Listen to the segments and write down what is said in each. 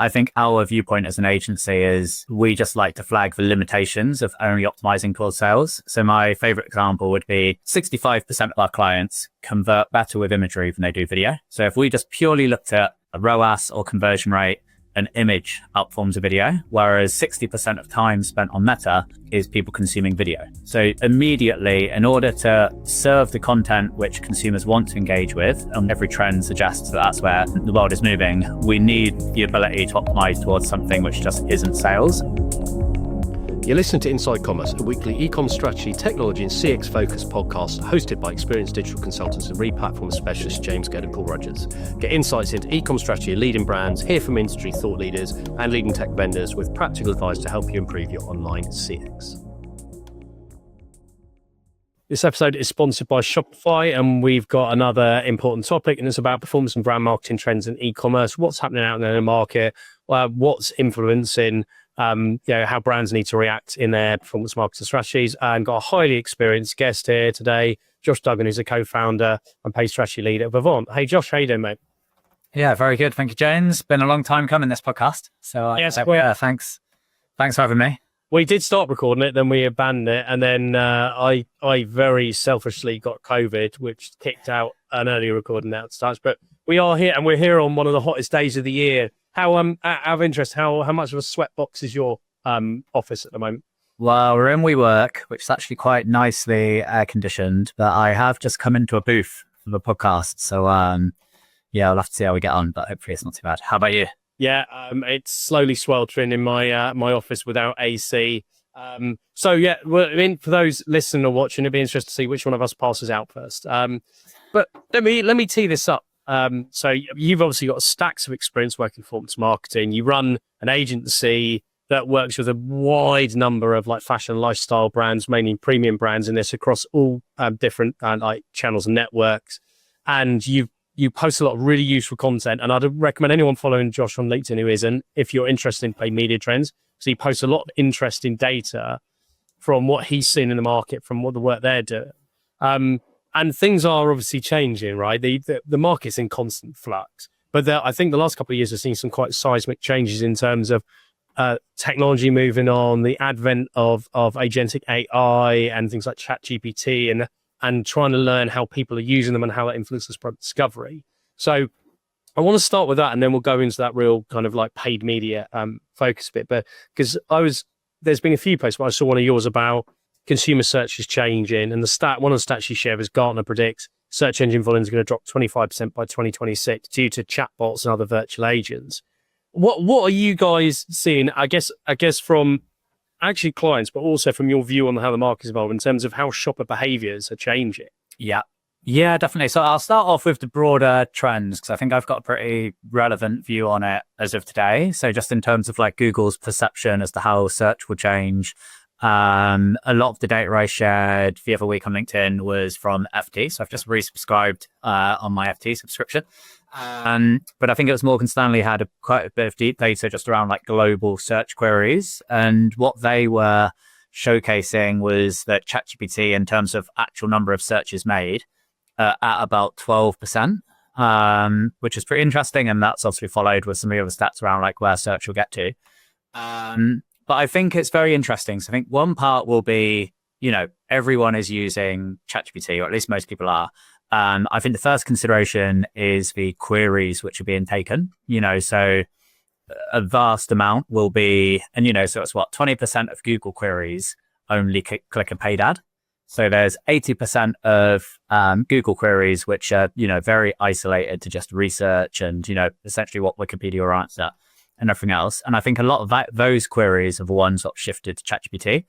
I think our viewpoint as an agency is we just like to flag the limitations of only optimizing towards sales. So my favorite example would be 65% of our clients convert better with imagery than they do video. So if we just purely looked at a ROAS or conversion rate, an image outperforms a video, whereas 60% of time spent on Meta is people consuming video. So immediately, in order to serve the content which consumers want to engage with, and every trend suggests that that's where the world is moving, we need the ability to optimize towards something which just isn't sales. You're listening to Inside Commerce, a weekly e-com strategy, technology and CX focused podcast hosted by experienced digital consultants and re-platform specialists James Gurd and Paul Rogers. Get insights into e-com strategy of leading brands, hear from industry thought leaders and leading tech vendors with practical advice to help you improve your online CX. This episode is sponsored by Shopify, and we've got another important topic, and it's about performance and brand marketing trends in e-commerce. What's happening out there in the market? What's influencing how brands need to react in their performance marketing strategies, and got a highly experienced guest here today, Josh Duggan, who's a co-founder and paid strategy lead at Avant. Hey, Josh, how you doing, mate? Yeah, very good. Thank you, James. Been a long time coming, this podcast. So thanks for having me. We did start recording it, then we abandoned it, and then I very selfishly got COVID, which kicked out an early recording out starts. But we are here, and we're here on one of the hottest days of the year. How out of interest, how much of a sweatbox is your office at the moment? Well, we're in WeWork, which is actually quite nicely air conditioned, but I have just come into a booth for the podcast. So we'll have to see how we get on, but hopefully it's not too bad. How about you? Yeah, it's slowly sweltering in my my office without AC. For those listening or watching, it'd be interesting to see which one of us passes out first. But let me tee this up. So you've obviously got stacks of experience working in performance marketing. You run an agency that works with a wide number of like fashion and lifestyle brands, mainly premium brands in this across all different like channels and networks. And you post a lot of really useful content. And I'd recommend anyone following Josh on LinkedIn who isn't, if you're interested in paid media trends. So he posts a lot of interesting data from what he's seen in the market, from what the work they're doing. And things are obviously changing, right? The market's in constant flux. But I think the last couple of years have seen some quite seismic changes in terms of technology moving on, the advent of agentic AI and things like ChatGPT and trying to learn how people are using them and how that influences product discovery. So I want to start with that, and then we'll go into that real kind of like paid media focus bit. But because there's been a few posts, but I saw one of yours about consumer search is changing, and one of the stats you share is Gartner predicts search engine volumes are going to drop 25% by 2026 due to chatbots and other virtual agents. What are you guys seeing? I guess from actually clients, but also from your view on how the market is evolving in terms of how shopper behaviors are changing. Yeah, definitely. So I'll start off with the broader trends, because I think I've got a pretty relevant view on it as of today. So just in terms of like Google's perception as to how search will change, a lot of the data I shared the other week on LinkedIn was from FT. So I've just resubscribed on my FT subscription. But I think it was Morgan Stanley had quite a bit of deep data just around like global search queries. And what they were showcasing was that ChatGPT, in terms of actual number of searches made, at about 12%, which is pretty interesting. And that's obviously followed with some of the other stats around like where search will get to. But I think it's very interesting. So I think one part will be, everyone is using ChatGPT, or at least most people are. I think the first consideration is the queries which are being taken, so a vast amount will be, and so it's 20% of Google queries only click a paid ad. So there's 80% of Google queries which are, very isolated to just research and, essentially what Wikipedia will answer and everything else. And I think a lot of those queries are the ones that shifted to ChatGPT.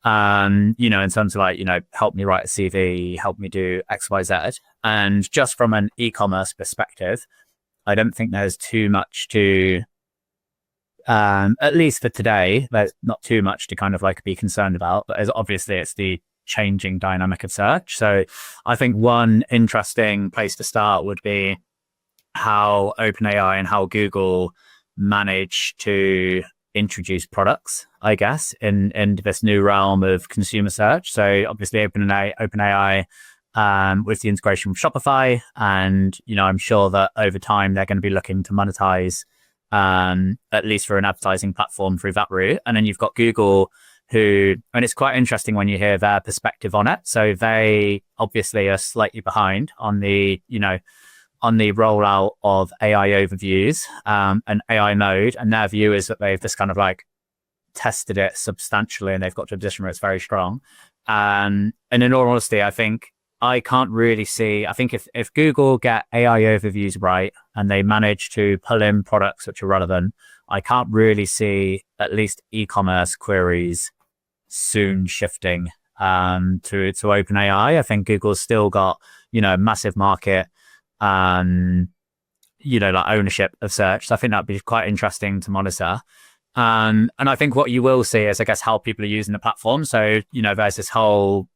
In terms of like, help me write a CV, help me do X, Y, Z. And just from an e-commerce perspective, I don't think there's too much to, at least for today, there's not too much to kind of like be concerned about, but obviously it's the changing dynamic of search. So I think one interesting place to start would be how OpenAI and how Google manage to introduce products, I guess, in this new realm of consumer search. So obviously OpenAI with the integration with Shopify, and I'm sure that over time they're going to be looking to monetize at least for an advertising platform through that route. And then you've got Google, who, and it's quite interesting when you hear their perspective on it. So they obviously are slightly behind on the, on the rollout of AI overviews and AI mode. And their view is that they've just kind of like tested it substantially and they've got to a position where it's very strong. And in all honesty, I think I can't really see, I think if Google get AI overviews right and they manage to pull in products which are relevant, I can't really see at least e-commerce queries soon shifting to OpenAI. I think Google's still got, massive market, like ownership of search. So I think that'd be quite interesting to monitor. And I think what you will see is, I guess, how people are using the platform. So, there's this whole,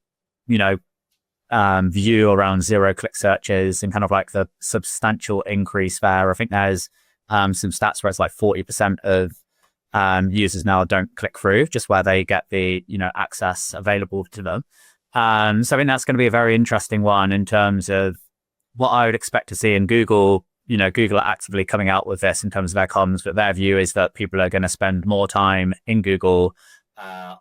view around zero-click searches and kind of like the substantial increase there. I think there's some stats where it's like 40% of users now don't click through, just where they get the access available to them. So I think that's going to be a very interesting one in terms of what I would expect to see in Google. Google are actively coming out with this in terms of their comms, but their view is that people are going to spend more time in Google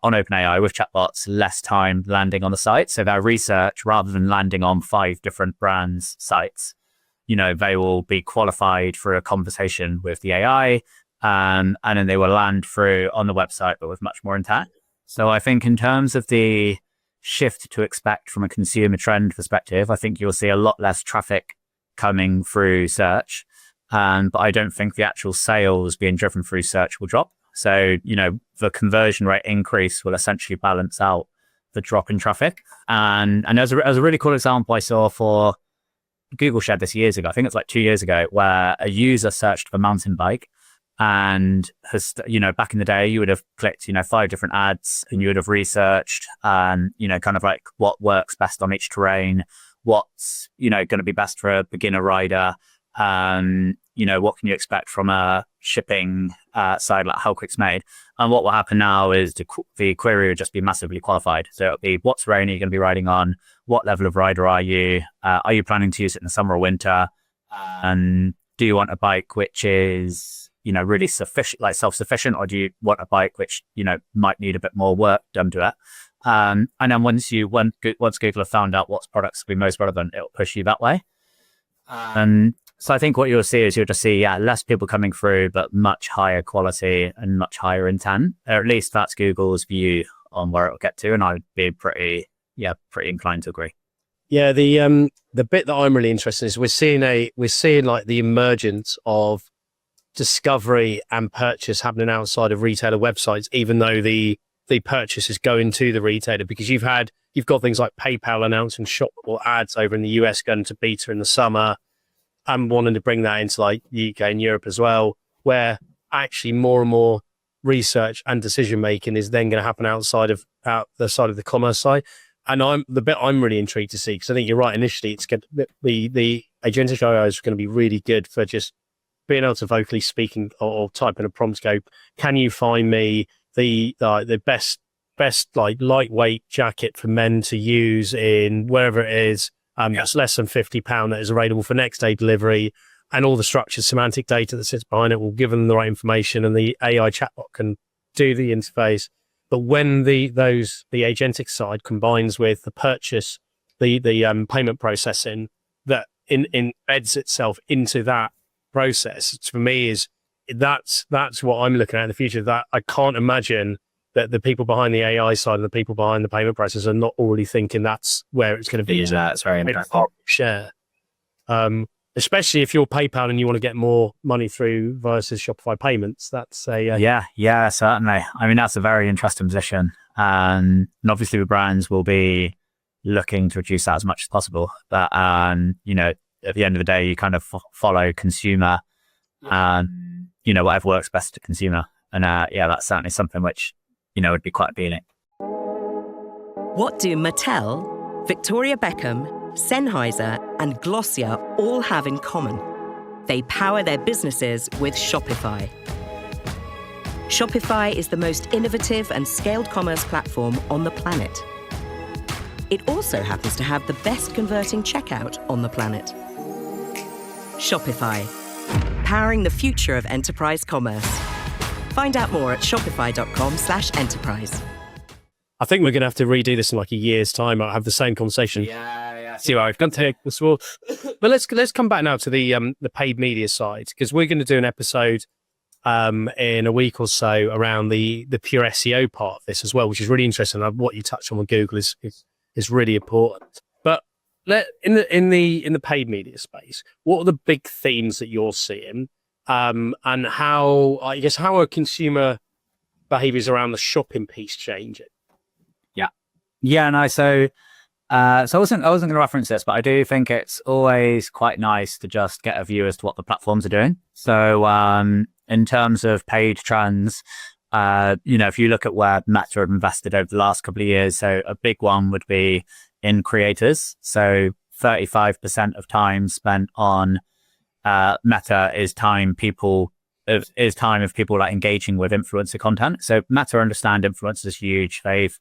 on OpenAI with chatbots, less time landing on the site. So their research, rather than landing on 5 different brands' sites, they will be qualified for a conversation with the AI, and then they will land through on the website, but with much more intent. So I think in terms of the shift to expect from a consumer trend perspective, I think you'll see a lot less traffic coming through search, but I don't think the actual sales being driven through search will drop. So, the conversion rate increase will essentially balance out the drop in traffic. And there's a really cool example I saw for Google shared this years ago. I think it's like 2 years ago, where a user searched for mountain bike and has, back in the day, you would have clicked, 5 different ads and you would have researched, kind of like what works best on each terrain, what's, going to be best for a beginner rider. What can you expect from a shipping side, like how quick's made. And what will happen now is the query will just be massively qualified. So it'll be, what terrain are you going to be riding on? What level of rider are you? Are you planning to use it in the summer or winter? And do you want a bike which is, really sufficient, like self-sufficient, or do you want a bike which, might need a bit more work done to it? And then once Google have found out what products will be most relevant, it'll push you that way. So I think what you'll see is you'll just see, less people coming through, but much higher quality and much higher intent. Or at least that's Google's view on where it'll get to. And I'd be pretty inclined to agree. Yeah, the bit that I'm really interested in is we're seeing like the emergence of discovery and purchase happening outside of retailer websites, even though the purchase is going to the retailer, because you've got things like PayPal announcing shoppable ads over in the US going to beta in the summer. I'm wanting to bring that into like the UK and Europe as well, where actually more and more research and decision making is then going to happen outside of the side of the commerce side. And the bit I'm really intrigued to see, because I think you're right. Initially, it's going to be the agentic AI is going to be really good for just being able to vocally speaking or type in a prompt, go, can you find me the best like lightweight jacket for men to use in wherever it is. That's less than £50 that is available for next day delivery, and all the structured semantic data that sits behind it will give them the right information, and the AI chatbot can do the interface. But when the agentic side combines with the purchase, the payment processing that embeds itself into that process, for me that's what I'm looking at in the future. That I can't imagine that the people behind the AI side and the people behind the payment process are not already thinking that's where it's going to be. Yeah, that's very interesting. Share. Especially if you're PayPal and you want to get more money through versus Shopify payments. That's yeah, certainly. I mean, that's a very interesting position. And obviously the brands will be looking to reduce that as much as possible. But, at the end of the day, you kind of follow consumer and, whatever works best to consumer. And that's certainly something which, would be quite appealing. What do Mattel, Victoria Beckham, Sennheiser, and Glossier all have in common? They power their businesses with Shopify. Shopify is the most innovative and scaled commerce platform on the planet. It also happens to have the best converting checkout on the planet. Shopify, powering the future of enterprise commerce. Find out more at shopify.com/enterprise. I think we're going to have to redo this in like a year's time. I'll have the same conversation. Yeah. See what I've got to take this war. But let's come back now to the paid media side, because we're going to do an episode in a week or so around the pure SEO part of this as well, which is really interesting. What you touched on with Google is really important. But in the paid media space, what are the big themes that you're seeing, and how are consumer behaviors around the shopping piece changing? Yeah, no. So I wasn't going to reference this, but I do think it's always quite nice to just get a view as to what the platforms are doing. So in terms of paid trends, if you look at where Meta have invested over the last couple of years, so a big one would be in creators. So 35% of time spent on Meta is time of people like engaging with influencer content. So Meta understand influencers is huge. They've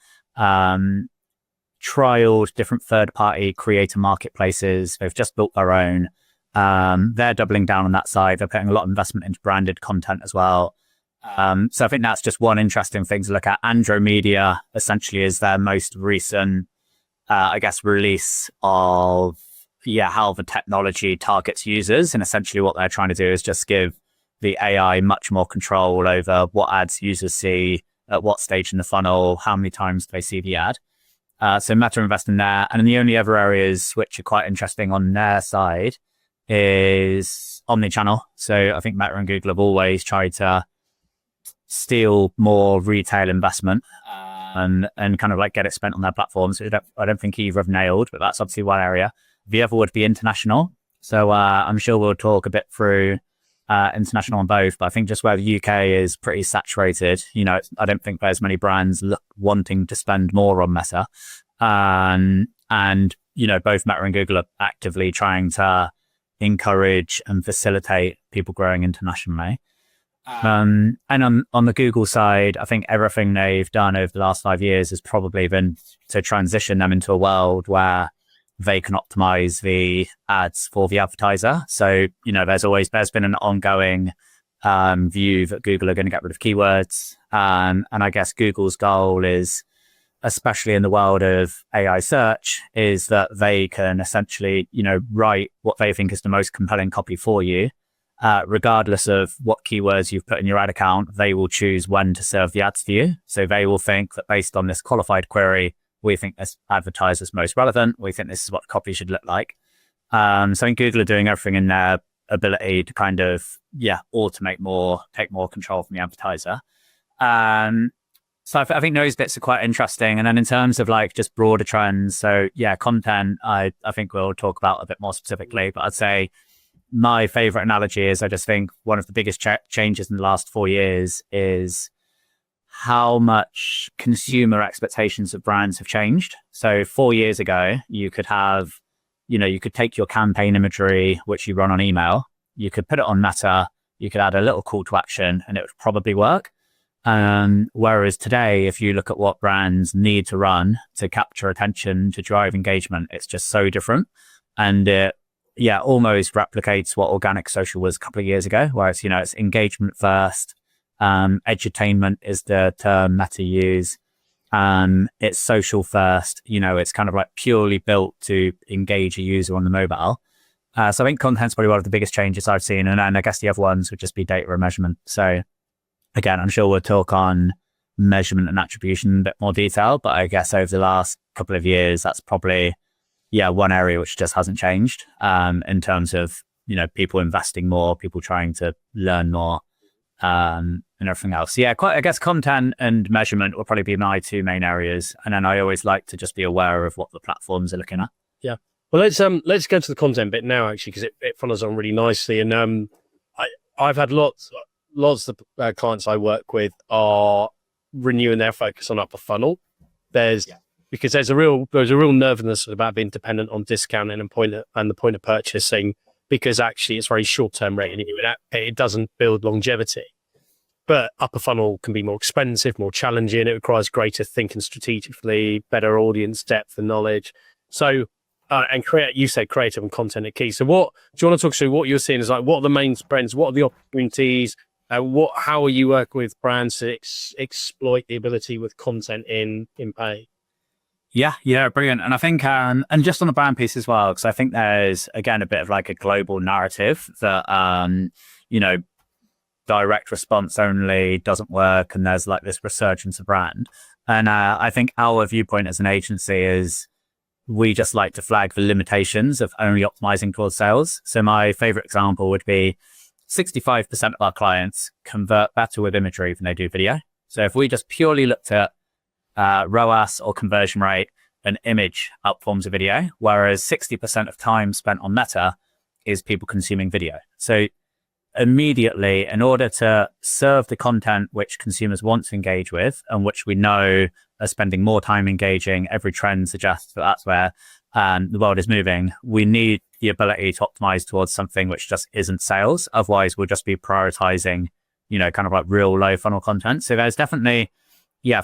trialed different third-party creator marketplaces. They've just built their own. They're doubling down on that side. They're putting a lot of investment into branded content as well. So I think that's just one interesting thing to look at. Andromedia essentially is their most recent, release of how the technology targets users. And essentially what they're trying to do is just give the AI much more control over what ads users see, at what stage in the funnel, how many times they see the ad. So Meta invest in there. And then the only other areas which are quite interesting on their side is omnichannel. So I think Meta and Google have always tried to steal more retail investment and kind of like get it spent on their platforms. I don't think either have nailed, but that's obviously one area. The other would be international. So I'm sure we'll talk a bit through international on both, but I think just where the UK is pretty saturated, I don't think there's many brands wanting to spend more on Meta. And both Meta and Google are actively trying to encourage and facilitate people growing internationally. And on the Google side, I think everything they've done over the last 5 years has probably been to transition them into a world where they can optimize the ads for the advertiser. So, there's been an ongoing view that Google are going to get rid of keywords. And I guess Google's goal is, especially in the world of AI search, is that they can essentially, write what they think is the most compelling copy for you. Regardless of what keywords you've put in your ad account, they will choose when to serve the ads to you. So they will think that based on this qualified query, we think this advertiser is most relevant. We think this is what copy should look like. So I think Google are doing everything in their ability to kind of, automate more, take more control from the advertiser. So I think those bits are quite interesting. And then in terms of like just broader trends, so content, I think we'll talk about a bit more specifically, but I'd say my favorite analogy is I just think one of the biggest changes in the last 4 years is how much consumer expectations of brands have changed. So 4 years ago, you could have, you could take your campaign imagery, which you run on email, you could put it on Meta, you could add a little call to action and it would probably work. Whereas today, if you look at what brands need to run to capture attention, to drive engagement, it's just so different. And it, almost replicates what organic social was a couple of years ago, where it's, it's engagement first. Edutainment is the term Meta use. It's social first, it's kind of like purely built to engage a user on the mobile. So I think content's probably one of the biggest changes I've seen. And then I guess the other ones would just be data and measurement. So again, I'm sure we'll talk on measurement and attribution in a bit more detail, but I guess over the last couple of years, that's probably, one area which just hasn't changed, in terms of, people investing more, people trying to learn more, and everything else. I guess content and measurement will probably be my two main areas. And then I always like to just be aware of what the platforms are looking at. Yeah. Well, let's go to the content bit now, actually, because it follows on really nicely. And I've had lots of clients I work with are renewing their focus on upper funnel. Because there's a real nervousness about being dependent on discounting and the point of purchasing, because actually it's very short-term revenue. It doesn't build longevity. But upper funnel can be more expensive, more challenging. It requires greater thinking strategically, better audience depth and knowledge. So And you said creative and content are key. So do you want to talk through what you're seeing is like, what are the main trends? What are the opportunities? How are you working with brands to exploit the ability with content in pay? Yeah, brilliant. And I think, and just on the brand piece as well, because I think there's, again, a bit of like a global narrative that, direct response only doesn't work. And there's like this resurgence of brand. And I think our viewpoint as an agency is we just like to flag the limitations of only optimizing towards sales. So my favorite example would be 65% of our clients convert better with imagery than they do video. So if we just purely looked at ROAS or conversion rate, an image outperforms a video, whereas 60% of time spent on Meta is people consuming video. So immediately, in order to serve the content which consumers want to engage with and which we know are spending more time engaging, every trend suggests that that's where the world is moving, we need the ability to optimize towards something which just isn't sales. Otherwise, we'll just be prioritizing, kind of like real low funnel content. So there's definitely,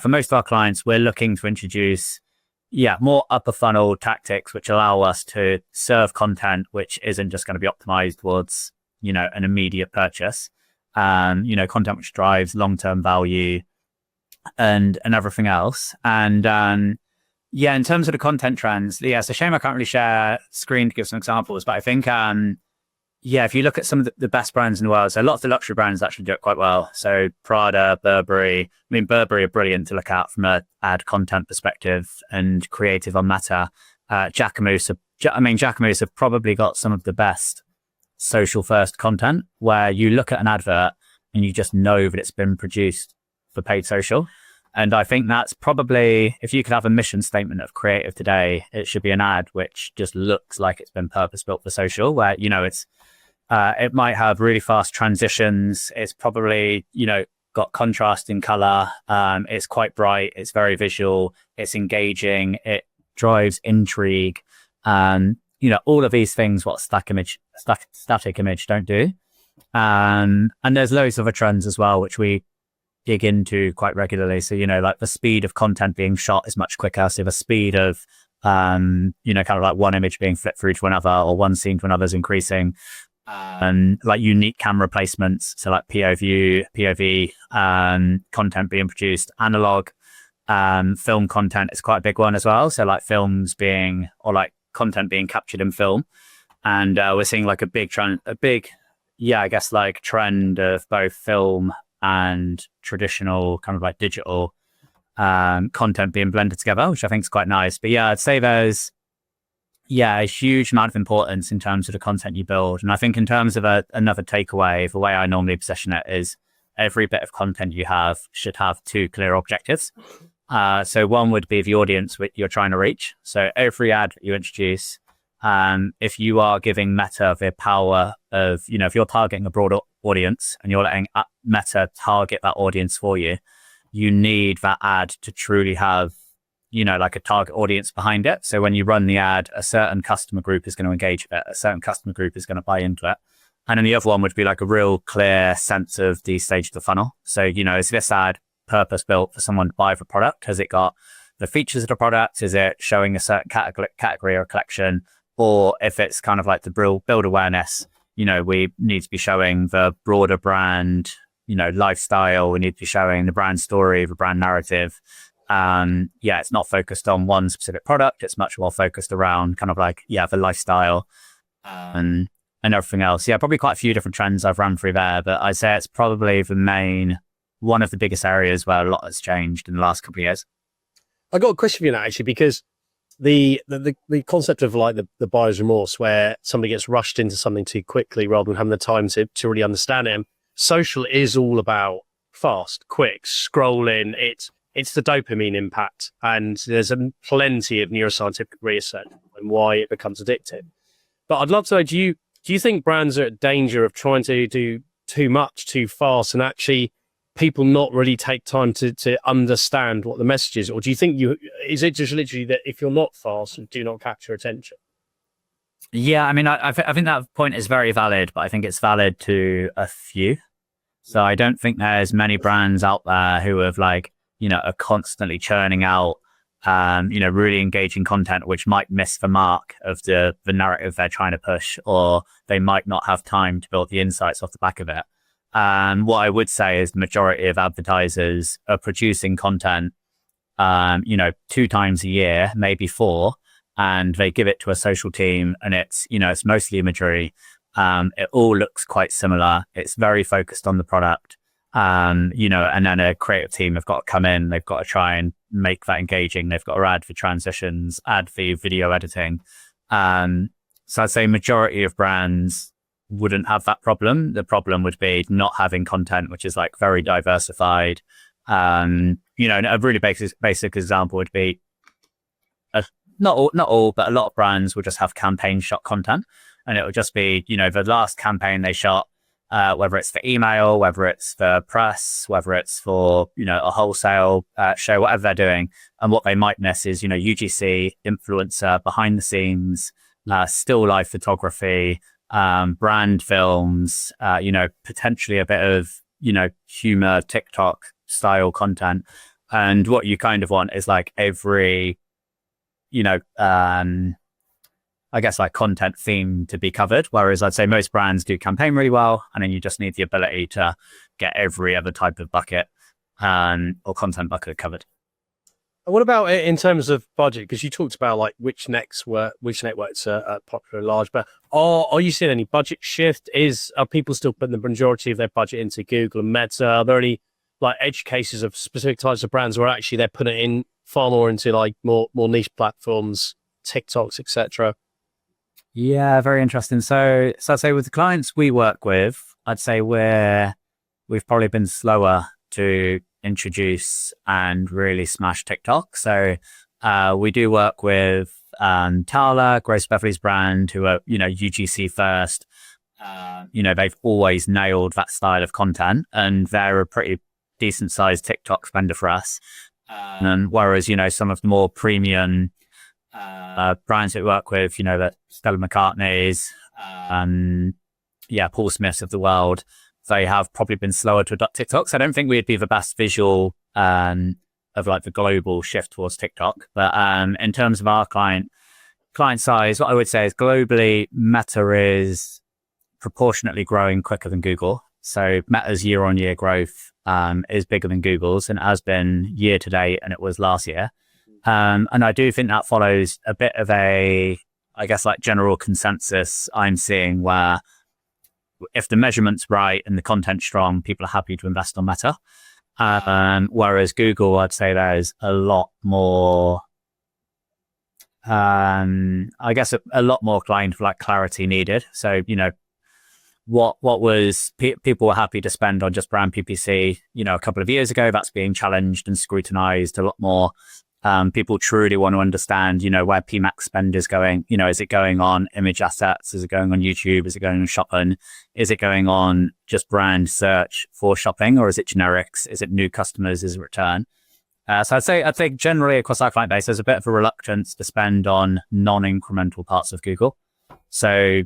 for most of our clients, we're looking to introduce, more upper funnel tactics, which allow us to serve content which isn't just going to be optimized towards, an immediate purchase, content which drives long-term value and everything else. And, in terms of the content trends, it's a shame I can't really share screen to give some examples, but I think, if you look at some of the best brands in the world, so a lot of the luxury brands actually do it quite well. So Prada, Burberry. Burberry are brilliant to look at from an ad content perspective and creative on Meta. Jacquemus have probably got some of the best social first content where you look at an advert and you just know that it's been produced for paid social. And I think that's probably, if you could have a mission statement of creative today, it should be an ad which just looks like it's been purpose built for social, where, it's, it might have really fast transitions. It's probably, got contrast in color. It's quite bright. It's very visual. It's engaging. It drives intrigue. All of these things, what static image don't do. And there's loads of other trends as well, which we dig into quite regularly. So, like the speed of content being shot is much quicker. So the speed of, kind of like one image being flipped through to another or one scene to another is increasing. And like unique camera placements. So like POV, content being produced, analog, film content is quite a big one as well. So like films being, or like content being captured in film. And we're seeing like a big trend of both film and traditional kind of like digital content being blended together, which I think is quite nice. But I'd say there's a huge amount of importance in terms of the content you build. And I think in terms of another takeaway, the way I normally position it is every bit of content you have should have two clear objectives. So one would be the audience you're trying to reach. So every ad that you introduce, if you are giving Meta the power of, if you're targeting a broad audience and you're letting Meta target that audience for you, you need that ad to truly have, like a target audience behind it. So when you run the ad, a certain customer group is going to engage with it. A certain customer group is going to buy into it. And then the other one would be like a real clear sense of the stage of the funnel. So, is this ad purpose built for someone to buy the product? Has it got the features of the product? Is it showing a certain category or collection? Or if it's kind of like the build awareness, we need to be showing the broader brand, lifestyle. We need to be showing the brand story, the brand narrative. It's not focused on one specific product. It's much more focused around kind of like, the lifestyle and everything else. Probably quite a few different trends I've run through there, but I'd say it's probably one of the biggest areas where a lot has changed in the last couple of years. I got a question for you now, actually, because the concept of like the buyer's remorse, where somebody gets rushed into something too quickly rather than having the time to really understand it. Social is all about fast, quick, scrolling. It's the dopamine impact, and there's plenty of neuroscientific research on why it becomes addictive. But I'd love to know, do you think brands are at danger of trying to do too much too fast and actually people not really take time to understand what the message is? Or do you think is it just literally that if you're not fast, you do not capture attention? I think that point is very valid, but I think it's valid to a few. So I don't think there's many brands out there who have are constantly churning out really engaging content, which might miss the mark of the narrative they're trying to push, or they might not have time to build the insights off the back of it. And what I would say is the majority of advertisers are producing content, 2 times a year, maybe 4, and they give it to a social team, and it's mostly imagery. It all looks quite similar. It's very focused on the product. And then a creative team have got to come in, they've got to try and make that engaging. They've got to add the transitions, add the video editing. So I'd say majority of brands wouldn't have that problem. The problem would be not having content, which is like very diversified. And a really basic example would be, not all, but a lot of brands will just have campaign shot content. And it will just be, the last campaign they shot, whether it's for email, whether it's for press, whether it's for, a wholesale show, whatever they're doing. And what they might miss is, UGC, influencer, behind the scenes, still life photography, brand films, potentially a bit of, humor, TikTok style content. And what you kind of want is like every, I guess like content theme to be covered. Whereas I'd say most brands do campaign really well. And then you just need the ability to get every other type of bucket or content bucket covered. What about in terms of budget? Because you talked about like which networks are popular and large, but are you seeing any budget shift? Are people still putting the majority of their budget into Google and Meta? Are there any like edge cases of specific types of brands where actually they're putting it in far more into like more niche platforms, TikToks, etc.? Yeah, very interesting. So I'd say with the clients we work with, I'd say we've probably been slower to introduce and really smash TikTok. So we do work with Tala, Grace Beverley's brand, who are, UGC first. They've always nailed that style of content, and they're a pretty decent sized TikTok spender for us. And whereas, some of the more premium brands that we work with, the Stella McCartney's, Paul Smiths of the world, they have probably been slower to adopt TikTok. So I don't think we'd be the best visual of like the global shift towards TikTok. But in terms of our client size, what I would say is globally, Meta is proportionately growing quicker than Google. So Meta's year-on-year growth is bigger than Google's, and has been year to date, and it was last year. And I do think that follows a bit of a, I guess, like general consensus I'm seeing, where if the measurement's right and the content's strong, people are happy to invest on Meta. Whereas Google, I'd say there's a lot more, I guess, a lot more kind of like clarity needed. So, what was people were happy to spend on just brand PPC, a couple of years ago, that's being challenged and scrutinized a lot more. People truly want to understand, where PMAX spend is going. Is it going on image assets? Is it going on YouTube? Is it going on shopping? Is it going on just brand search for shopping, or is it generics? Is it new customers? Is it return? So I'd say generally across our client base, there's a bit of a reluctance to spend on non-incremental parts of Google. So,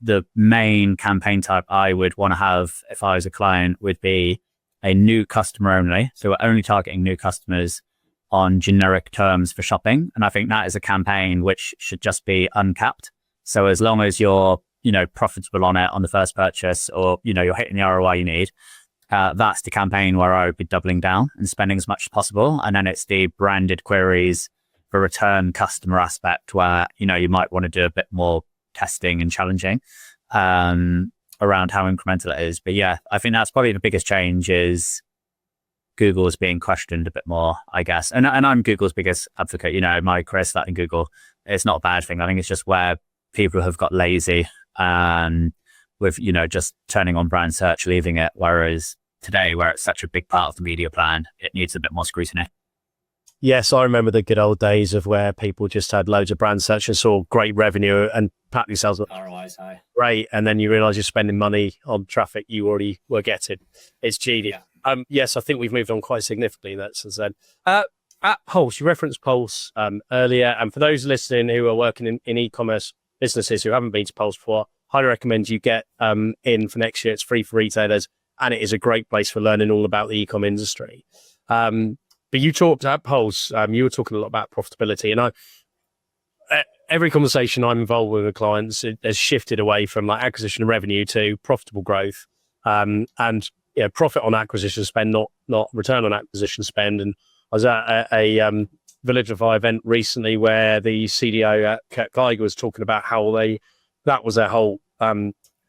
the main campaign type I would want to have if I was a client would be a new customer only. So we're only targeting new customers on generic terms for shopping. And I think that is a campaign which should just be uncapped. So as long as you're, profitable on it on the first purchase, or, you're hitting the ROI you need, that's the campaign where I would be doubling down and spending as much as possible. And then it's the branded queries for return customer aspect where, you might want to do a bit more testing and challenging around how incremental it is. But yeah, I think that's probably the biggest change is Google is being questioned a bit more, I guess. And I'm Google's biggest advocate. My career started in Google. It's not a bad thing. I think it's just where people have got lazy with, just turning on brand search, leaving it. Whereas today, where it's such a big part of the media plan, it needs a bit more scrutiny. Yes, I remember the good old days of where people just had loads of brand search and saw great revenue and pat themselves up. ROI's high. Great. And then you realize you're spending money on traffic you already were getting. It's GD. Yeah. Yes, I think we've moved on quite significantly in that sense. At Pulse, you referenced Pulse earlier. And for those listening who are working in e-commerce businesses who haven't been to Pulse before, highly recommend you get in for next year. It's free for retailers, and it is a great place for learning all about the e-com industry. But you talked at Pulse, you were talking a lot about profitability, and every conversation I'm involved with clients has shifted away from like acquisition and revenue to profitable growth, and profit on acquisition spend, not return on acquisition spend. And I was at a Validify event recently where the CDO at Kurt Geiger was talking about how that was their whole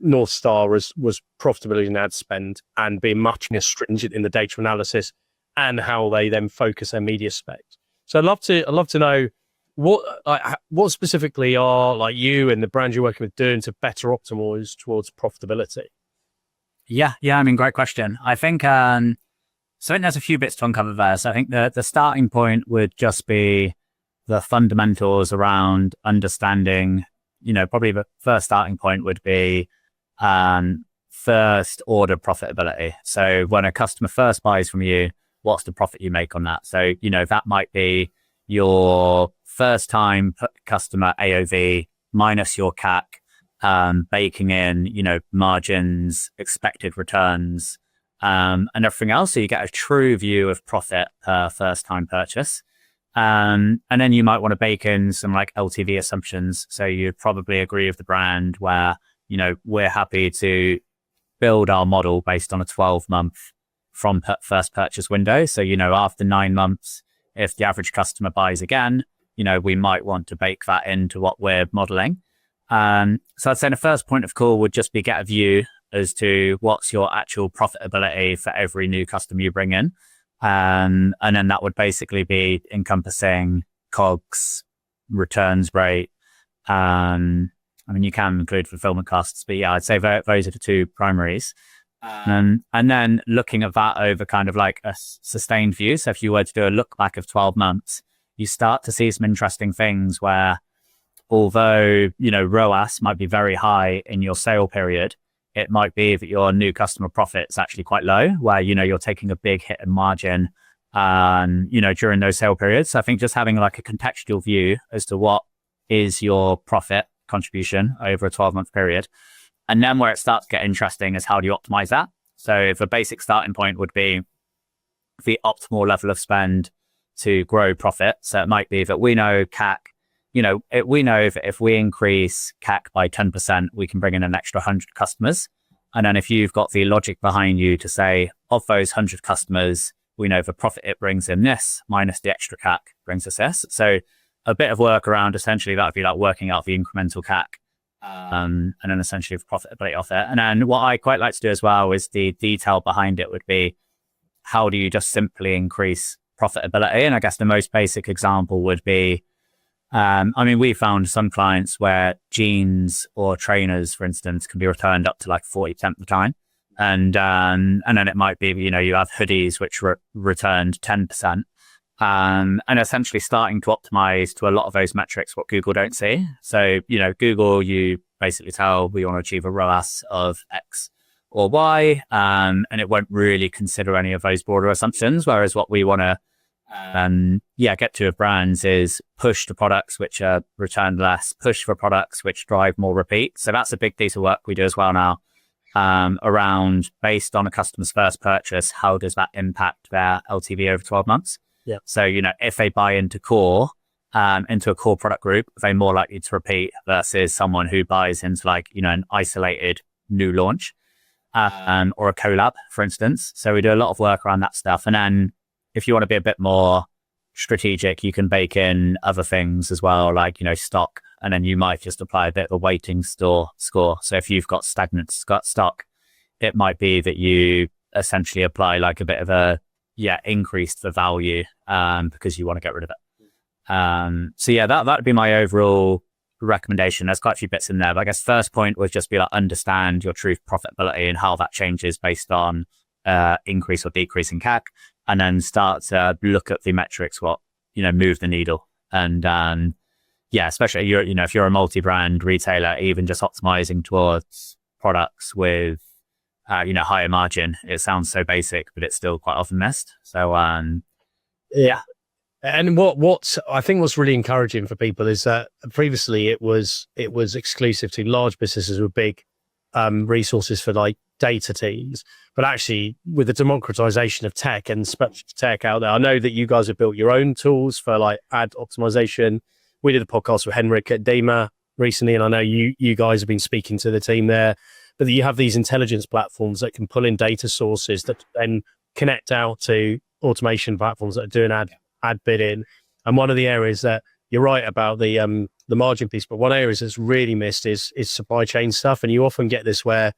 North Star was profitability and ad spend, and being much more stringent in the data analysis and how they then focus their media spec. So I'd love to know what specifically are like you and the brand you're working with doing to better optimize towards profitability. Yeah. I mean, great question. I think so I think there's a few bits to uncover there. So I think the starting point would just be the fundamentals around understanding, probably the first starting point would be first order profitability. So when a customer first buys from you, what's the profit you make on that? So, that might be your first time customer AOV minus your CAC, baking in, margins, expected returns, and everything else. So you get a true view of profit per first time purchase. And then you might want to bake in some like LTV assumptions. So you'd probably agree with the brand where, we're happy to build our model based on a 12-month from first purchase window. So, after 9 months, if the average customer buys again, we might want to bake that into what we're modeling. So I'd say the first point of call would just be get a view as to what's your actual profitability for every new customer you bring in. And then that would basically be encompassing COGS, returns rate. I mean, you can include fulfillment costs, but yeah, I'd say those are the two primaries. And then looking at that over kind of like a sustained view. So if you were to do a look back of 12 months, you start to see some interesting things where although, ROAS might be very high in your sale period, it might be that your new customer profit is actually quite low, where, you're taking a big hit in margin, during those sale periods. So I think just having like a contextual view as to what is your profit contribution over a 12-month period. And then where it starts to get interesting is how do you optimize that? So the basic starting point would be the optimal level of spend to grow profit. So it might be that we know CAC, we know that if we increase CAC by 10%, we can bring in an extra 100 customers. And then if you've got the logic behind you to say, of those 100 customers, we know the profit it brings in this minus the extra CAC brings us this. So a bit of work around essentially that would be like working out the incremental CAC. And then essentially the profitability of it. And then what I quite like to do as well is the detail behind it would be, how do you just simply increase profitability? And I guess the most basic example would be, we found some clients where jeans or trainers, for instance, can be returned up to like 40% of the time. And then it might be, you have hoodies, which returned 10%. And essentially starting to optimize to a lot of those metrics, what Google don't see. So, Google, you basically tell we want to achieve a ROAS of X or Y, and it won't really consider any of those broader assumptions. Whereas what we want to, get to with brands is push the products which are returned less, push for products which drive more repeat. So that's a big piece of work we do as well now, around based on a customer's first purchase, how does that impact their LTV over 12 months? Yeah. So, if they buy into a core product group, they're more likely to repeat versus someone who buys into like, an isolated new launch, or a collab, for instance. So we do a lot of work around that stuff. And then if you want to be a bit more strategic, you can bake in other things as well, like, stock. And then you might just apply a bit of a weighting score. So if you've got stagnant stock, it might be that you essentially apply like a bit of a, increase the value, because you want to get rid of it. So that'd be my overall recommendation. There's quite a few bits in there, but I guess first point would just be like understand your true profitability and how that changes based on increase or decrease in CAC, and then start to look at the metrics, what, move the needle. And especially if you're a multi-brand retailer, even just optimizing towards products with higher margin, it sounds so basic, but it's still quite often missed. So and what I think what's really encouraging for people is that previously it was exclusive to large businesses with big resources for like data teams, but actually with the democratization of tech and specialty tech out there, I know that you guys have built your own tools for like ad optimization. We did a podcast with Henrik at Dima recently, and I know you guys have been speaking to the team there, but that you have these intelligence platforms that can pull in data sources that then connect out to automation platforms that are doing ad bidding. And one of the areas that you're right about the margin piece, but one area that's really missed is supply chain stuff. And you often get this where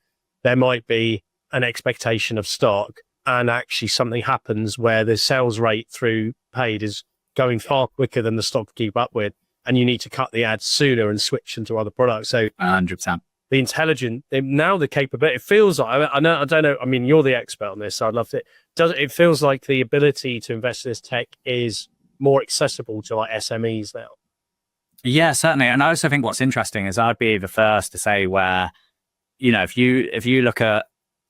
there might be an expectation of stock and actually something happens where the sales rate through paid is going far quicker than the stock to keep up with. And you need to cut the ads sooner and switch into other products. So 100%. The intelligent, now the capability, it feels like, I don't know, I mean, you're the expert on this, so I'd love to, it feels like the ability to invest in this tech is more accessible to like SMEs now. Yeah, certainly. And I also think what's interesting is I'd be the first to say where, if you look at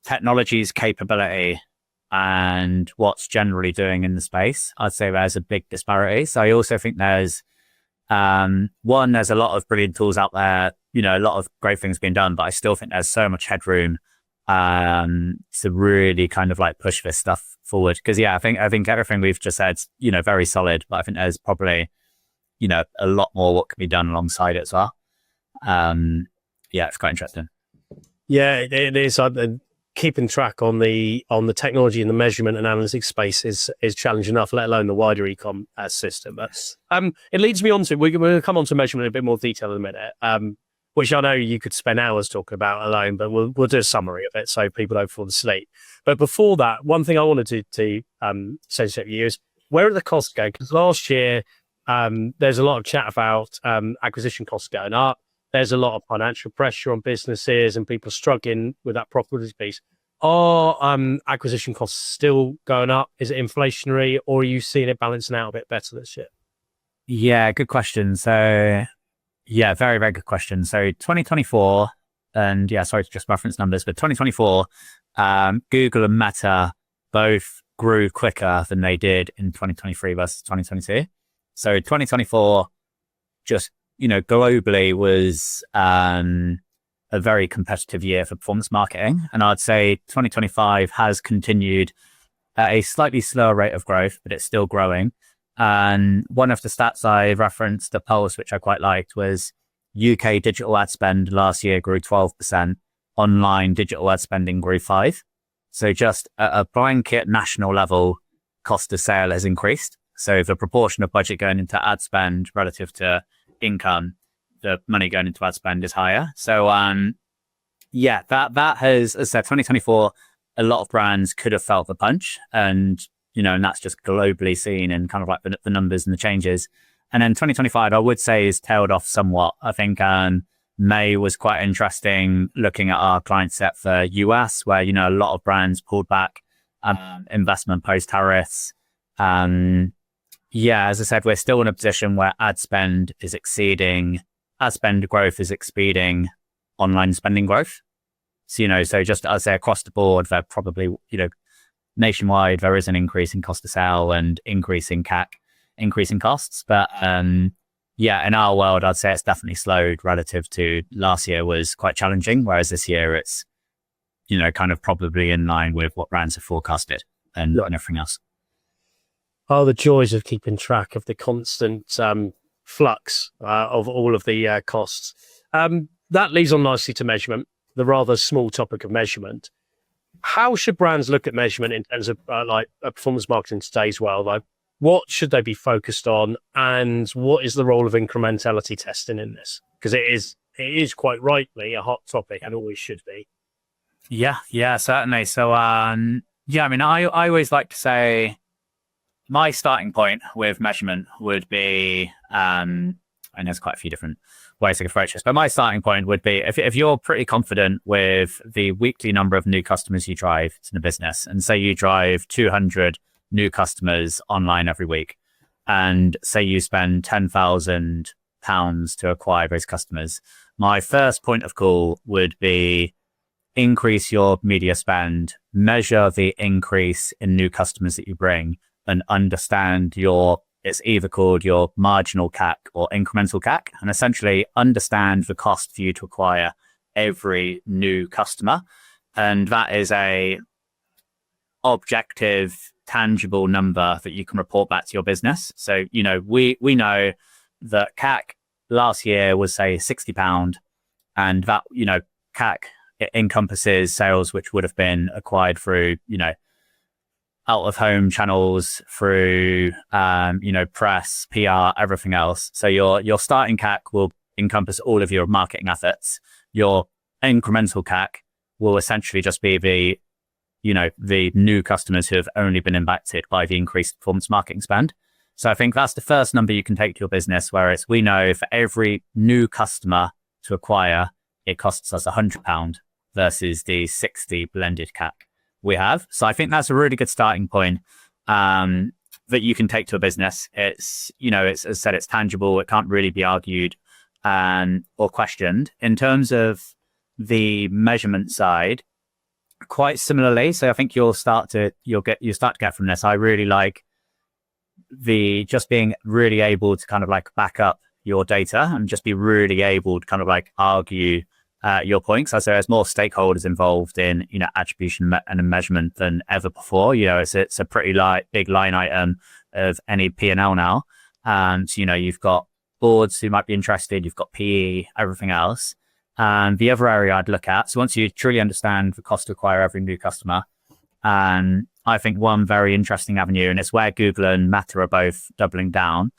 technology's capability and what's generally doing in the space, I'd say there's a big disparity. So I also think there's there's a lot of brilliant tools out there, a lot of great things being done, but I still think there's so much headroom to really kind of like push this stuff forward. Because I think everything we've just said, very solid, but I think there's probably, a lot more what can be done alongside it as well. It's quite interesting. Yeah, it is. Keeping track on the technology and the measurement and analytics space is challenging enough, let alone the wider ecom system. But it leads me on to, we're going to come on to measurement in a bit more detail in a minute, which I know you could spend hours talking about alone, but we'll do a summary of it so people don't fall asleep. But before that, one thing I wanted to say to you is, where are the costs going? Because last year, there's a lot of chat about acquisition costs going up. There's a lot of financial pressure on businesses and people struggling with that profitability piece. Are acquisition costs still going up? Is it inflationary, or are you seeing it balancing out a bit better this year? Yeah, good question. So, very, very good question. So 2024, and sorry to just reference numbers, but 2024, Google and Meta both grew quicker than they did in 2023 versus 2022. So 2024 just globally was a very competitive year for performance marketing. And I'd say 2025 has continued at a slightly slower rate of growth, but it's still growing. And one of the stats I referenced, the pulse, which I quite liked, was UK digital ad spend last year grew 12%. Online digital ad spending grew 5%. So just at a blanket national level, cost of sale has increased. So the proportion of budget going into ad spend relative to income, the money going into ad spend is higher. So that has, as I said, 2024, a lot of brands could have felt the punch, and and that's just globally seen and kind of like the numbers and the changes. And then 2025, I would say, is tailed off somewhat. I think May was quite interesting looking at our client set for US, where a lot of brands pulled back investment post tariffs. As I said, we're still in a position where ad spend growth is exceeding online spending growth. So, so just as I say, across the board, they're probably, nationwide, there is an increase in cost of sale and increase in CAC, increase in costs. But in our world, I'd say it's definitely slowed relative to last year was quite challenging. Whereas this year it's, kind of probably in line with what brands have forecasted and everything else. Oh, the joys of keeping track of the constant flux of all of the costs. That leads on nicely to measurement, the rather small topic of measurement. How should brands look at measurement in terms of performance marketing in today's world? Like, what should they be focused on, and what is the role of incrementality testing in this? Because it is quite rightly a hot topic and always should be. Yeah, certainly. So, I mean, I always like to say, my starting point with measurement would be, and there's quite a few different ways to approach this, but my starting point would be if you're pretty confident with the weekly number of new customers you drive to the business, and say you drive 200 new customers online every week, and say you spend £10,000 to acquire those customers, my first point of call would be increase your media spend, measure the increase in new customers that you bring, and understand it's either called your marginal CAC or incremental CAC, and essentially understand the cost for you to acquire every new customer. And that is a objective, tangible number that you can report back to your business. So, we know that CAC last year was, say, £60, and that, CAC, it encompasses sales which would have been acquired through, out of home channels, through, press, PR, everything else. So your starting CAC will encompass all of your marketing efforts. Your incremental CAC will essentially just be the new customers who have only been impacted by the increased performance marketing spend. So I think that's the first number you can take to your business, where it's, we know for every new customer to acquire, it costs us £100 versus the 60 blended CAC we have. So I think that's a really good starting point that you can take to a business. It's, it's, as I said, it's tangible. It can't really be argued or questioned. In terms of the measurement side, quite similarly. So I think you'll start to get from this. I really like just being really able to kind of like back up your data and just be really able to kind of like argue your points. So there's more stakeholders involved in, attribution and measurement than ever before. It's a pretty big line item of any P&L now. So, you've got boards who might be interested, you've got PE, everything else. And the other area I'd look at, so once you truly understand the cost to acquire every new customer, and I think one very interesting avenue, and it's where Google and Meta are both doubling down,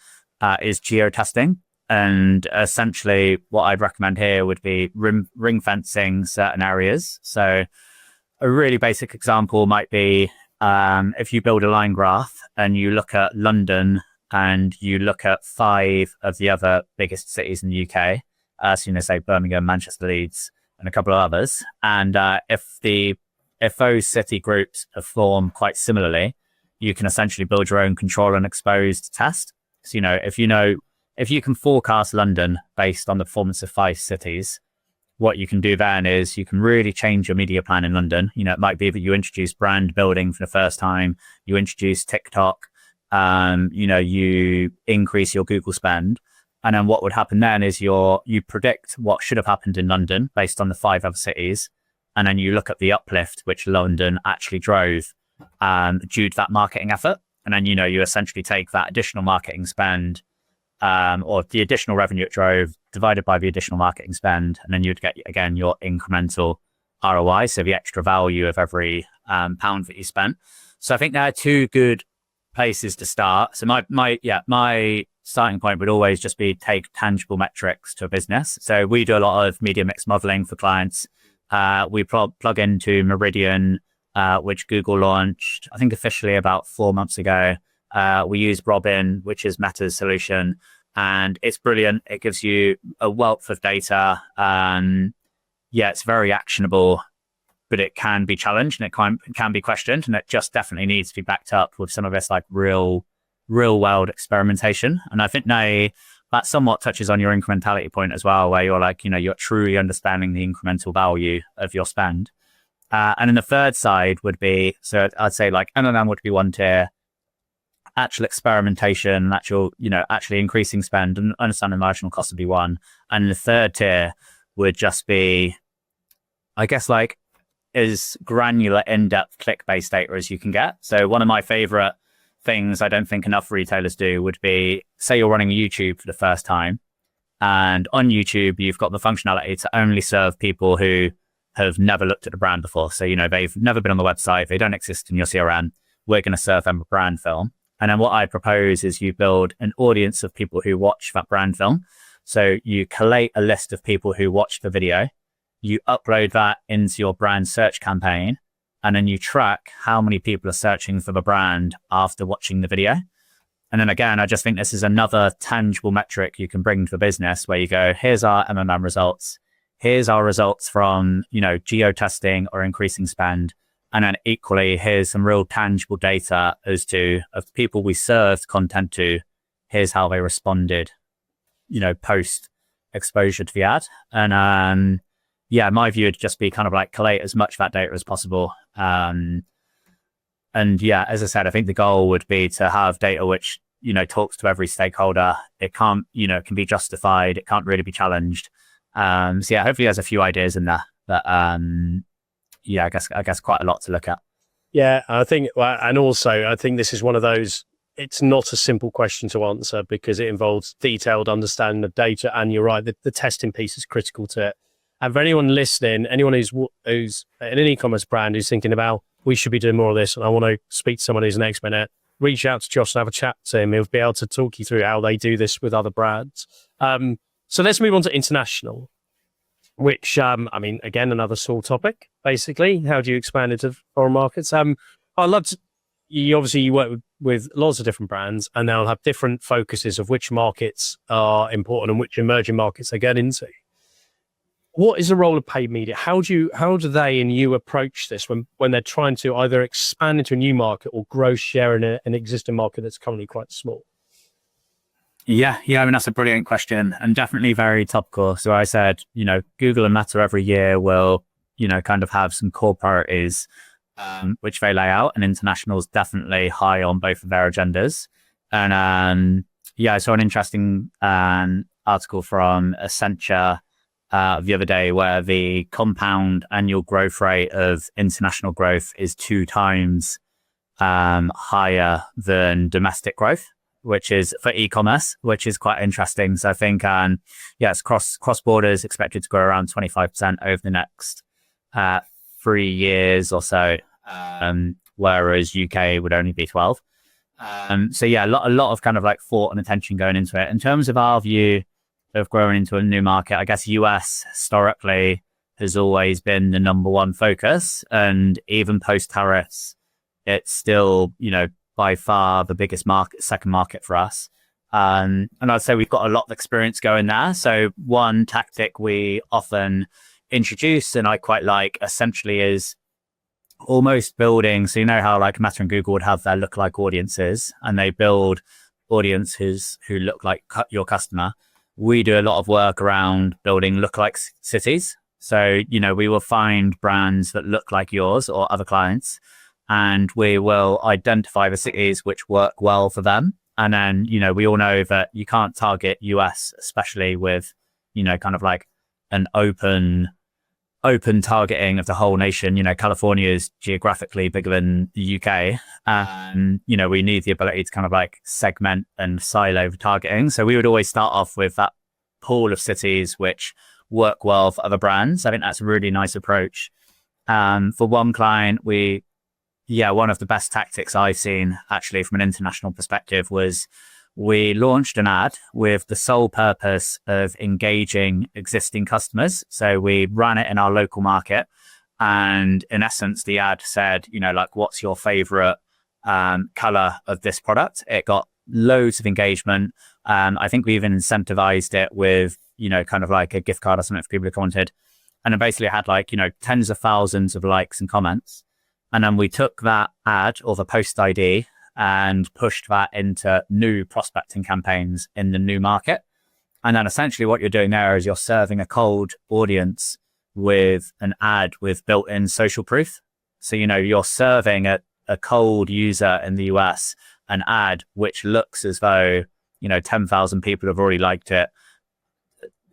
is geo-testing. And essentially what I'd recommend here would be ring fencing certain areas. So a really basic example might be if you build a line graph and you look at London and you look at 5 of the other biggest cities in the UK, say Birmingham, Manchester, Leeds, and a couple of others. And if those city groups perform quite similarly, you can essentially build your own control and exposed test. So, if you can forecast London based on the performance of 5 cities, what you can do then is you can really change your media plan in London. It might be that you introduce brand building for the first time, you introduce TikTok, you increase your Google spend. And then what would happen then is you predict what should have happened in London based on the 5 other cities. And then you look at the uplift which London actually drove due to that marketing effort. And then, you essentially take that additional marketing spend or the additional revenue it drove divided by the additional marketing spend. And then you'd get, again, your incremental ROI. So the extra value of every pound that you spent. So I think there are 2 good places to start. So my starting point would always just be take tangible metrics to a business. So we do a lot of media mix modeling for clients. We plug into Meridian, which Google launched, I think officially about 4 months ago. We use Robin, which is Meta's solution, and it's brilliant. It gives you a wealth of data. It's very actionable, but it can be challenged and it can be questioned, and it just definitely needs to be backed up with some of this like real world experimentation. And I think that somewhat touches on your incrementality point as well, where you're like, you're truly understanding the incremental value of your spend. And then the third side would be, so I'd say like M&M would be one tier, actual experimentation, actually increasing spend and understanding marginal cost would be one. And the third tier would just be, I guess, like as granular, in-depth click-based data as you can get. So one of my favorite things I don't think enough retailers do would be, say you're running YouTube for the first time, and on YouTube, you've got the functionality to only serve people who have never looked at a brand before. So, they've never been on the website, they don't exist in your CRM. We're going to serve them a brand film. And then what I propose is you build an audience of people who watch that brand film. So you collate a list of people who watch the video, you upload that into your brand search campaign, and then you track how many people are searching for the brand after watching the video. And then again, I just think this is another tangible metric you can bring to a business where you go, here's our MMM results. Here's our results from, geo-testing or increasing spend. And then equally, here's some real tangible data as to of people we served content to. Here's how they responded, post exposure to the ad. And my view would just be kind of like collate as much of that data as possible. As I said, I think the goal would be to have data which, talks to every stakeholder. It can't, can be justified. It can't really be challenged. Hopefully there's a few ideas in there that, yeah, I guess quite a lot to look at. Yeah, I think, and also I think this is one of those, it's not a simple question to answer because it involves detailed understanding of data. And you're right, the testing piece is critical to it. And for anyone listening, anyone who's in an e-commerce brand who's thinking about, we should be doing more of this, and I want to speak to someone who's an expert in it, reach out to Josh and have a chat to him. He'll be able to talk you through how they do this with other brands. So let's move on to international, which, I mean, again, another sore topic, basically. How do you expand into foreign markets? I'd love to, you work with lots of different brands, and they'll have different focuses of which markets are important and which emerging markets they get into. What is the role of paid media? How do they and you approach this when they're trying to either expand into a new market or grow share in an existing market that's currently quite small? Yeah. I mean, that's a brilliant question and definitely very topical. So I said, Google and Meta every year will, kind of have some core priorities, which they lay out, and international is definitely high on both of their agendas. And I saw an interesting article from Accenture the other day where the compound annual growth rate of international growth is 2 times higher than domestic growth, which is for e-commerce, which is quite interesting. So I think, it's cross borders expected to grow around 25% over the next 3 years or so, whereas UK would only be 12. So yeah, a lot of kind of like thought and attention going into it. In terms of our view of growing into a new market, I guess US historically has always been the number one focus, and even post tariffs, it's still, by far the biggest second market for us. And I'd say we've got a lot of experience going there. So one tactic we often introduce, and I quite like, essentially is almost building, so how like Meta and Google would have their lookalike audiences, and they build audiences who look like your customer. We do a lot of work around building lookalike cities. So, we will find brands that look like yours or other clients, and we will identify the cities which work well for them. And then, we all know that you can't target US, especially with, kind of like an open targeting of the whole nation. California is geographically bigger than the UK. And, we need the ability to kind of like segment and silo the targeting. So we would always start off with that pool of cities which work well for other brands. I think that's a really nice approach. For one client, one of the best tactics I've seen actually from an international perspective was we launched an ad with the sole purpose of engaging existing customers. So we ran it in our local market. And in essence, the ad said, like, what's your favorite color of this product? It got loads of engagement. I think we even incentivized it with, kind of like a gift card or something for people who commented. And it basically had like, tens of thousands of likes and comments. And then we took that ad or the post ID and pushed that into new prospecting campaigns in the new market. And then essentially what you're doing there is you're serving a cold audience with an ad with built-in social proof. So, you're serving a cold user in the US an ad which looks as though, 10,000 people have already liked it,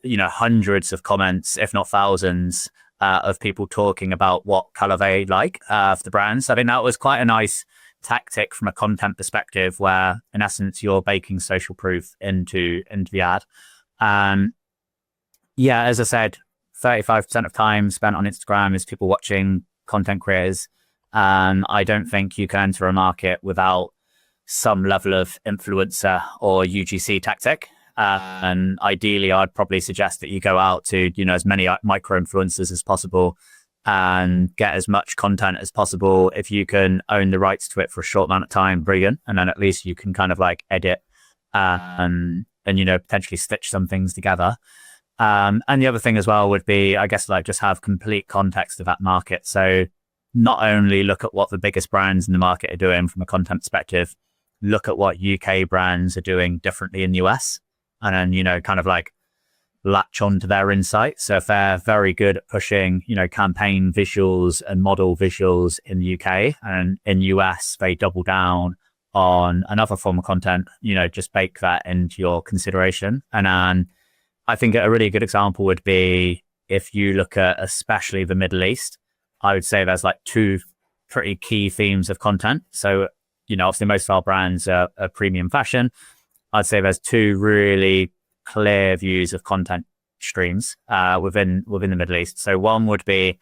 hundreds of comments, if not thousands, of people talking about what color they like of the brands. I think that was quite a nice tactic from a content perspective where in essence you're baking social proof into the ad. As I said, 35% of time spent on Instagram is people watching content creators. I don't think you can enter a market without some level of influencer or UGC tactic. And ideally, I'd probably suggest that you go out to, as many micro influencers as possible and get as much content as possible. If you can own the rights to it for a short amount of time, brilliant. And then at least you can kind of like edit and potentially stitch some things together. And the other thing as well would be, I guess, like just have complete context of that market. So not only look at what the biggest brands in the market are doing from a content perspective, look at what UK brands are doing differently in the US. And then, kind of like latch onto their insights. So if they're very good at pushing, campaign visuals and model visuals in the UK, and in US, they double down on another form of content, just bake that into your consideration. And then I think a really good example would be if you look at especially the Middle East, I would say there's like two pretty key themes of content. So, obviously most of our brands are premium fashion. I'd say there's two really clear views of content streams within the Middle East. So one would be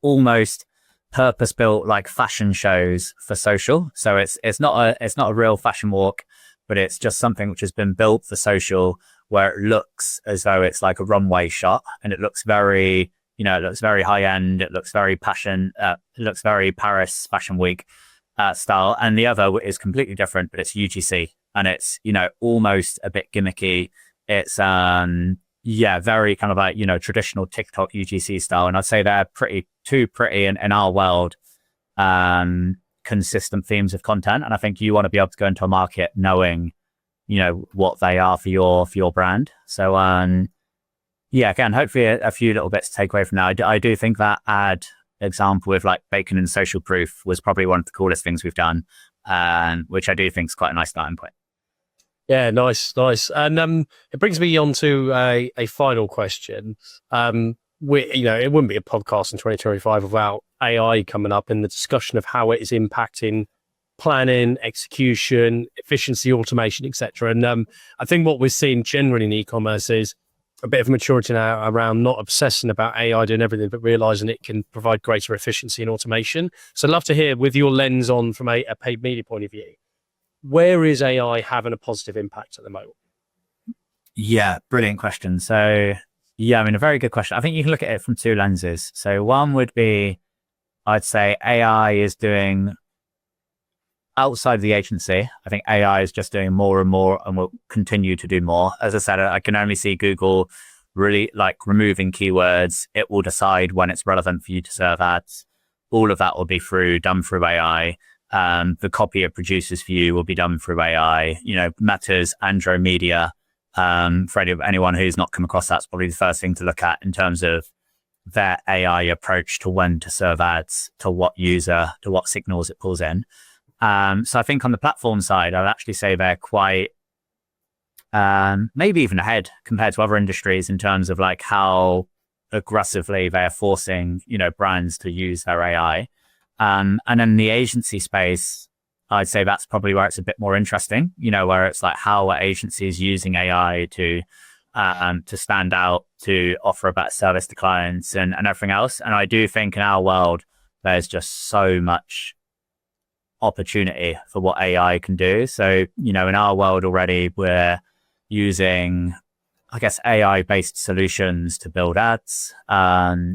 almost purpose-built like fashion shows for social. So it's not a real fashion walk, but it's just something which has been built for social, where it looks as though it's like a runway shot, and it looks very, it looks very high end. It looks very it looks very Paris Fashion Week style. And the other is completely different, but it's UGC, and it's, almost a bit gimmicky. It's, very kind of like, traditional TikTok UGC style. And I'd say they're too pretty in our world, consistent themes of content. And I think you want to be able to go into a market knowing, what they are for your brand. So, again, hopefully a few little bits to take away from that. I do think that ad example with like bacon and social proof was probably one of the coolest things we've done, which I do think is quite a nice starting point. Yeah, nice. And it brings me on to a final question. It wouldn't be a podcast in 2025 without AI coming up in the discussion of how it is impacting planning, execution, efficiency, automation, etc. And I think what we're seeing generally in e-commerce is a bit of maturity now around not obsessing about AI doing everything, but realizing it can provide greater efficiency and automation. So I'd love to hear, with your lens on from a paid media point of view, where is AI having a positive impact at the moment? Yeah, brilliant question. So, a very good question. I think you can look at it from two lenses. So one would be, I'd say AI is doing outside of the agency. I think AI is just doing more and more and will continue to do more. As I said, I can only see Google really like removing keywords. It will decide when it's relevant for you to serve ads. All of that will be done through AI. The copy it produces for you will be done through AI. Meta's Andromedia, for anyone who's not come across that's probably the first thing to look at in terms of their AI approach to when to serve ads, to what user, to what signals it pulls in. So I think on the platform side, I'd actually say they're quite, maybe even ahead compared to other industries in terms of like how aggressively they're forcing, brands to use their AI. And then the agency space, I'd say that's probably where it's a bit more interesting, where it's like how are agencies using AI to stand out, to offer a better service to clients and everything else. And I do think in our world, there's just so much opportunity for what AI can do. So, in our world already, we're using, I guess, AI-based solutions to build ads,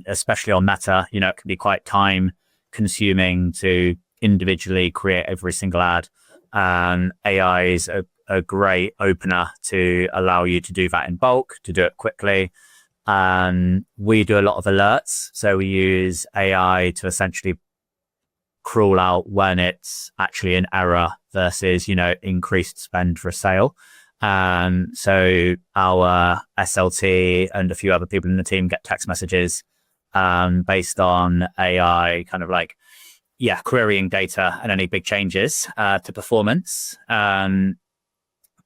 especially on Meta. It can be quite time consuming to individually create every single ad. AI is a great opener to allow you to do that in bulk, to do it quickly. We do a lot of alerts. So we use AI to essentially crawl out when it's actually an error versus, increased spend for a sale. So our SLT and a few other people in the team get text messages based on AI kind of like, querying data and any big changes to performance.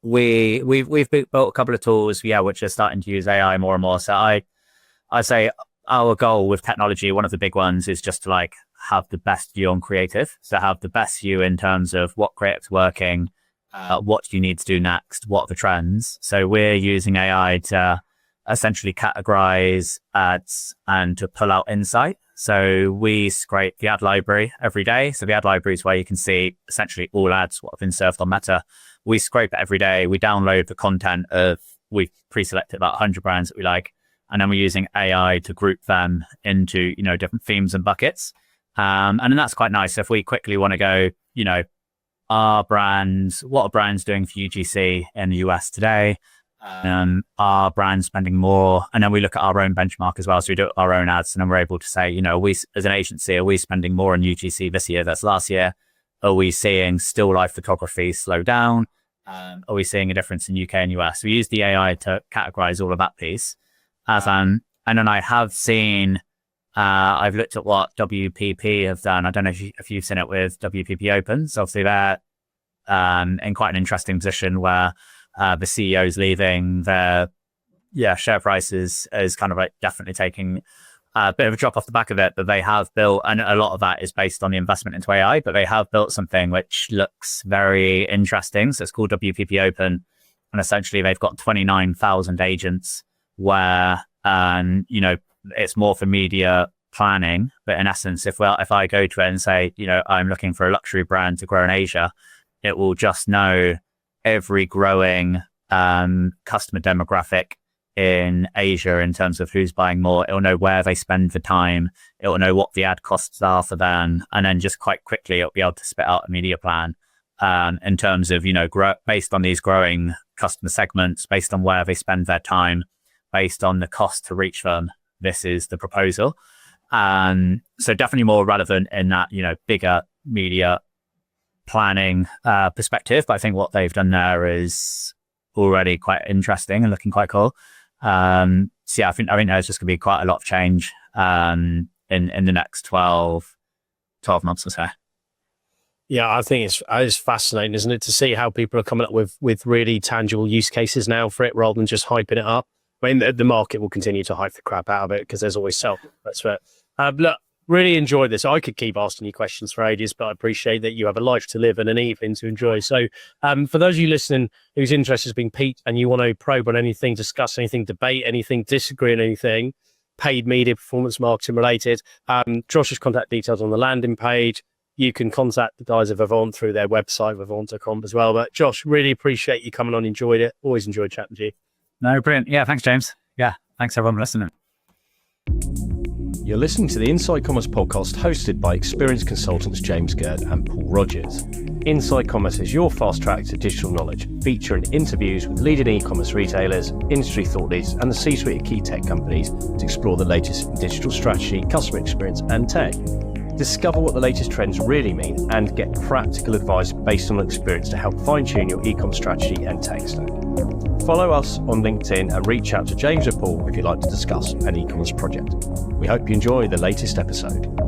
We've built a couple of tools, which are starting to use AI more and more. So I say our goal with technology, one of the big ones is just to like have the best view on creative. So have the best view in terms of what creative's working, what do you need to do next, what are the trends. So we're using AI to essentially categorize ads and to pull out insight. So we scrape the ad library every day. So the ad library is where you can see essentially all ads, what have been served on Meta. We scrape it every day. We download the content we've pre-selected about 100 brands that we like. And then we're using AI to group them into, different themes and buckets. And then that's quite nice. If we quickly want to go, what are brands doing for UGC in the US today? Are brands spending more? And then we look at our own benchmark as well. So we do our own ads, and then we're able to say, we as an agency, are we spending more on UGC this year versus last year? Are we seeing still life photography slow down? Are we seeing a difference in UK and US? We use the AI to categorize all of that piece. And then I have seen, I've looked at what WPP have done. I don't know if you've seen it with WPP Open. So obviously they're in quite an interesting position where the CEO's leaving, their share prices is kind of like definitely taking a bit of a drop off the back of it, but they have built, and a lot of that is based on the investment into AI, but they have built something which looks very interesting. So it's called WPP Open. And essentially they've got 29,000 agents where, it's more for media planning. But in essence, if I go to it and say, I'm looking for a luxury brand to grow in Asia, it will just know every growing customer demographic in Asia in terms of who's buying more. It'll know where they spend the time. It will know what the ad costs are for them. And then just quite quickly, it'll be able to spit out a media plan in terms of, based on these growing customer segments, based on where they spend their time, based on the cost to reach them. This is the proposal. So definitely more relevant in that, bigger media planning perspective. But I think what they've done there is already quite interesting and looking quite cool. I think there's just going to be quite a lot of change in the next 12 months or so. Yeah, I think it's fascinating, isn't it, to see how people are coming up with really tangible use cases now for it rather than just hyping it up. I mean, the market will continue to hype the crap out of it because there's always self. That's fair. Look, really enjoyed this. I could keep asking you questions for ages, but I appreciate that you have a life to live and an evening to enjoy. So for those of you listening whose interest has been piqued and you want to probe on anything, discuss anything, debate anything, disagree on anything, paid media, performance marketing related, Josh's contact details on the landing page. You can contact the guys at Vivant through their website, vivant.com as well. But Josh, really appreciate you coming on. Enjoyed it. Always enjoyed chatting with you. No, brilliant. Yeah, thanks, James. Yeah, thanks everyone for listening. You're listening to the Inside Commerce podcast hosted by experienced consultants James Gurd and Paul Rogers. Inside Commerce is your fast track to digital knowledge, featuring interviews with leading e-commerce retailers, industry thought leaders, and the C-suite of key tech companies to explore the latest in digital strategy, customer experience, and tech. Discover what the latest trends really mean and get practical advice based on experience to help fine-tune your e-com strategy and tech stack. Follow us on LinkedIn and reach out to James or Paul if you'd like to discuss an e-commerce project. We hope you enjoy the latest episode.